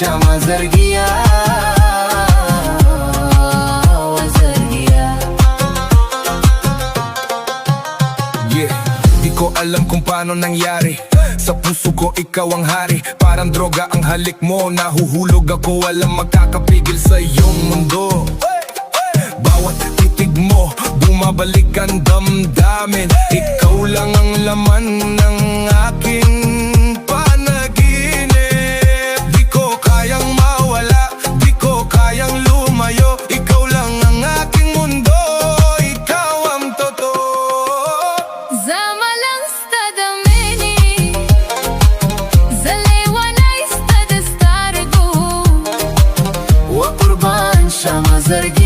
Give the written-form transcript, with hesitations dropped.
क्षमा जर गया, जर गया. Yeah, di ko alam kung paano nangyari. Sa puso ko ikaw ang hari. Parang droga ang halik mo. Nahuhulog ako, walang magkakapigil sa iyong mundo. Bawat titig mo, bumabalik ang damdamin. Ikaw lang ang laman ng aking panaginip. Di ko kayang mawala, di ko kayang lumayo. Ikaw lang ang aking mundo, ikaw ang totoo. Zamalang stadameni, zalewa na istad stargu. Wa kurban shama zargi.